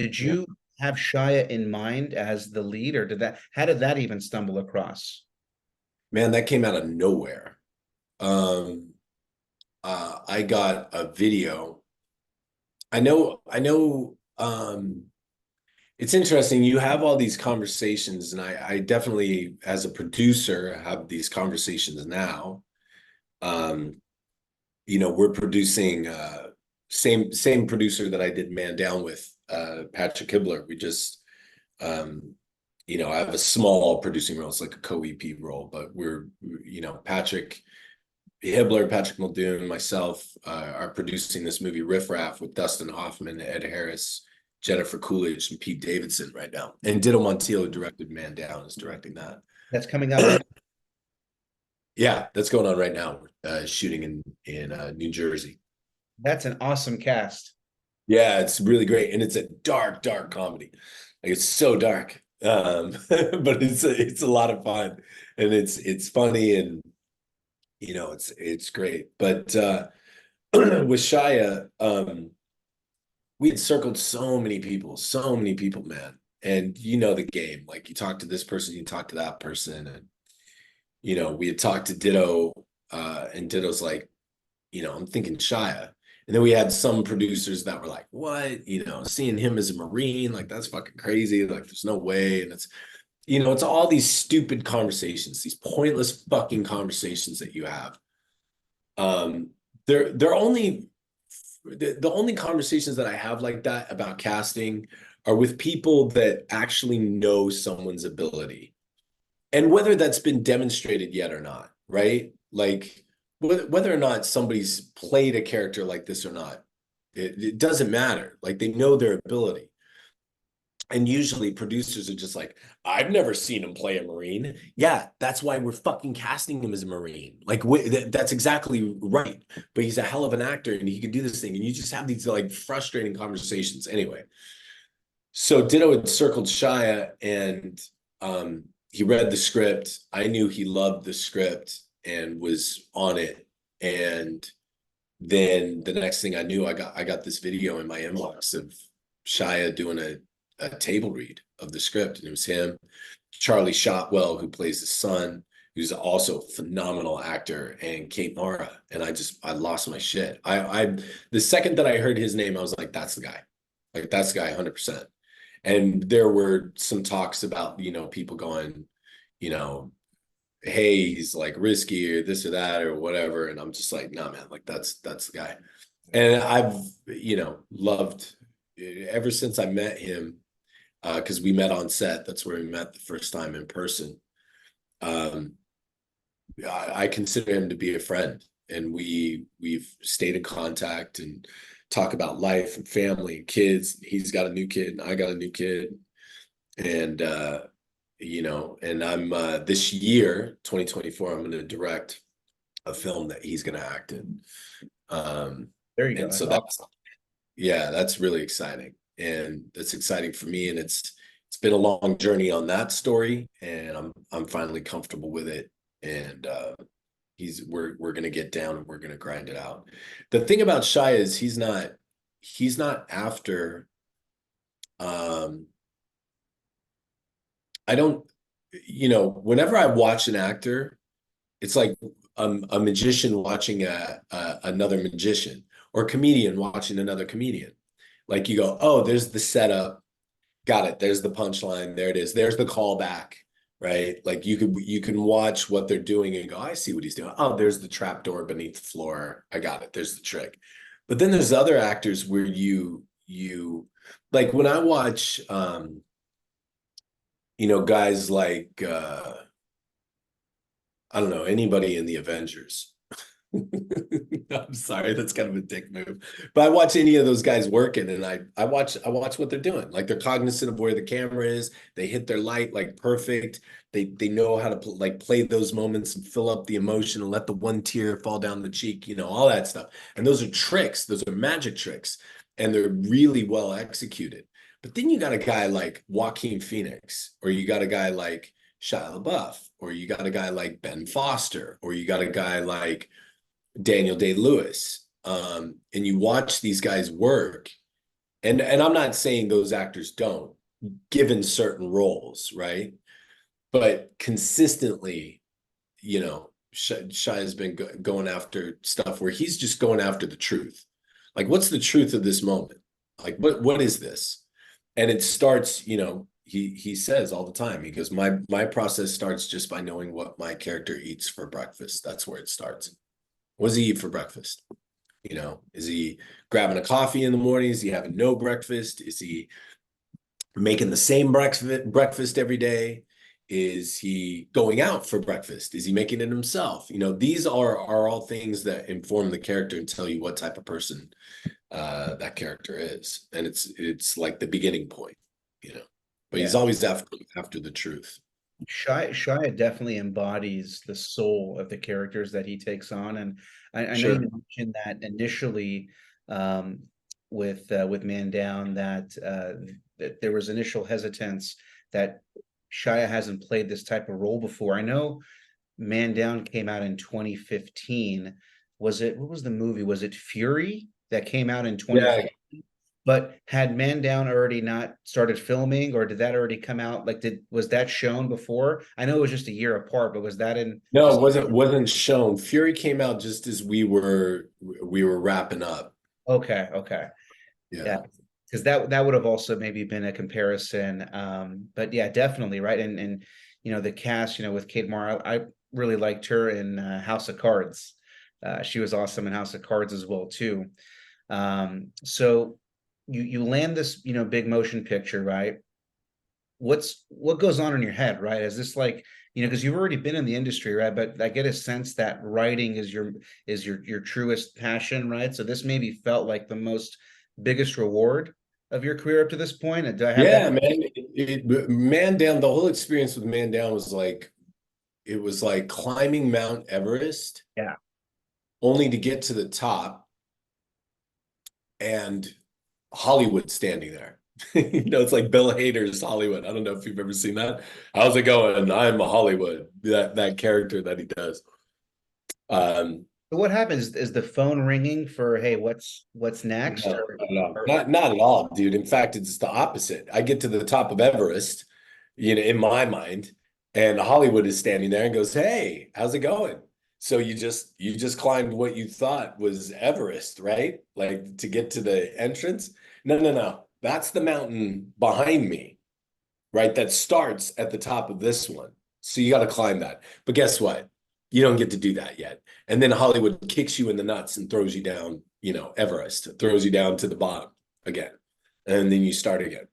Did Yeah. you have Shia in mind as the lead, or how did that even stumble across? Man, that came out of nowhere. Um, I got a video. I know, it's interesting. You have all these conversations, and I definitely, as a producer, have these conversations now. Um, we're producing same producer that I did Man Down with, Patrick Hibler. We just I have a small producing role. It's like a co-EP role, but Patrick Hibler, Patrick Muldoon, myself are producing this movie Riff Raff with Dustin Hoffman, Ed Harris, Jennifer Coolidge, and Pete Davidson right now. And Dido Montiel, who directed Man Down, is directing that. That's coming out right. Yeah, that's going on right now. Shooting in New Jersey. That's an awesome cast. Yeah, it's really great, and it's a dark, dark comedy. Like it's so dark, but it's a lot of fun, and it's funny, and it's great. But with Shia, we had circled so many people, man. And you know the game. Like you talk to this person, you talk to that person, and we had talked to Ditto, and Ditto's like, I'm thinking Shia. And then we had some producers that were like, what? Seeing him as a Marine, like that's fucking crazy. Like there's no way. And it's all these stupid conversations, these pointless fucking conversations that you have. Um, they're only the only conversations that I have like that about casting are with people that actually know someone's ability and whether that's been demonstrated yet or not, right? Like whether or not somebody's played a character like this or not, it doesn't matter. Like they know their ability. And usually producers are just like, I've never seen him play a Marine. Yeah, that's why we're fucking casting him as a Marine. Like, that's exactly right. But he's a hell of an actor and he can do this thing. And you just have these like frustrating conversations. Anyway, so Ditto had circled Shia and he read the script. I knew he loved the script and was on it. And then the next thing I knew, I got this video in my inbox of Shia doing a table read of the script, and it was him, Charlie Shotwell, who plays his son, who's also a phenomenal actor, and Kate Mara. And I lost my shit. I the second that I heard his name, I was like, that's the guy. Like that's the guy 100%. And there were some talks about, people going, you know, hey, he's like risky or this or that or whatever. And I'm just like, nah, man, like that's the guy. And I've, loved ever since I met him, because we met on set. That's where we met the first time in person. Um, I consider him to be a friend, and we've stayed in contact and talk about life and family and kids. He's got a new kid, and I got a new kid, and and I'm this year, 2024, I'm going to direct a film that he's going to act in. Um, There you go. and That's so awesome. that's really exciting, and that's exciting for me, and it's been a long journey on that story, and I'm finally comfortable with it, and we're gonna get down and we're gonna grind it out. The thing about Shia is he's not after um I don't whenever I watch an actor, it's like a magician watching another magician or a comedian watching another comedian. Like you go, oh, there's the setup. Got it. There's the punchline. There it is. There's the callback, right? Like you can watch what they're doing and go, I see what he's doing. Oh, there's the trap door beneath the floor. I got it. There's the trick. But then there's other actors where you like when I watch guys like I don't know, anybody in the Avengers. I'm sorry, that's kind of a dick move. But I watch any of those guys working and I watch what they're doing. Like they're cognizant of where the camera is. They hit their light like perfect. They know how to like play those moments and fill up the emotion and let the one tear fall down the cheek, all that stuff. And those are tricks, those are magic tricks, and they're really well executed. But then you got a guy like Joaquin Phoenix, or you got a guy like Shia LaBeouf, or you got a guy like Ben Foster, or you got a guy like Daniel Day-Lewis. And you watch these guys work And I'm not saying those actors don't, given certain roles, right? But consistently, you know, Shia has been going after stuff where he's just going after the truth. Like, what's the truth of this moment? Like, what is this? And it starts, you know, he says all the time, he goes, my process starts just by knowing what my character eats for breakfast. That's where it starts. What does he eat for breakfast? You know, is he grabbing a coffee in the morning? Is he having no breakfast? Is he making the same breakfast every day? Is he going out for breakfast? Is he making it himself? You know, these are all things that inform the character and tell you what type of person that character is. And it's like the beginning point, you know. But he's Yeah. always after the truth. Shia definitely embodies the soul of the characters that he takes on, and I know you Sure. mentioned that initially um, with Man Down that there was initial hesitance that Shia hasn't played this type of role before. I know Man Down came out in 2015. Was it, what was the movie? Was it Fury that came out in Yeah. 2015? But had Man Down already not started filming, or did that already come out? Like, was that shown before? I know it was just a year apart, but was that in No, it just wasn't shown. Fury came out just as we were wrapping up. okay, okay. Yeah. Yeah. Because that would have also maybe been a comparison. But yeah, definitely, right. And the cast, with Kate Mara, I really liked her in House of Cards. She was awesome in House of Cards as well too. So you land this, big motion picture, right? What goes on in your head, right? Is this like, because you've already been in the industry, right? But I get a sense that writing is your truest passion, right? So this maybe felt like the most biggest reward of your career up to this point. Do I have that? Yeah, man. Man Down, the whole experience with Man Down was like, it was like climbing Mount Everest, Yeah. only to get to the top and Hollywood standing there. You know, it's like Bill Hader's Hollywood. I don't know if you've ever seen that. How's it going? I'm a Hollywood. That character that he does. Um, So what happens? Is the phone ringing for, hey, what's next? no, no, Or not at all, dude. In fact, it's the opposite. I get to the top of Everest, you know, in my mind, and Hollywood is standing there and goes, "Hey, how's it going?" So you just climbed what you thought was Everest, right? Like to get to the entrance. No, no, no. That's the mountain behind me, right? That starts at the top of this one. So you got to climb that. But guess what? You don't get to do that yet. And then Hollywood kicks you in the nuts and throws you down, you know, Everest, throws you down to the bottom again. And then you start again.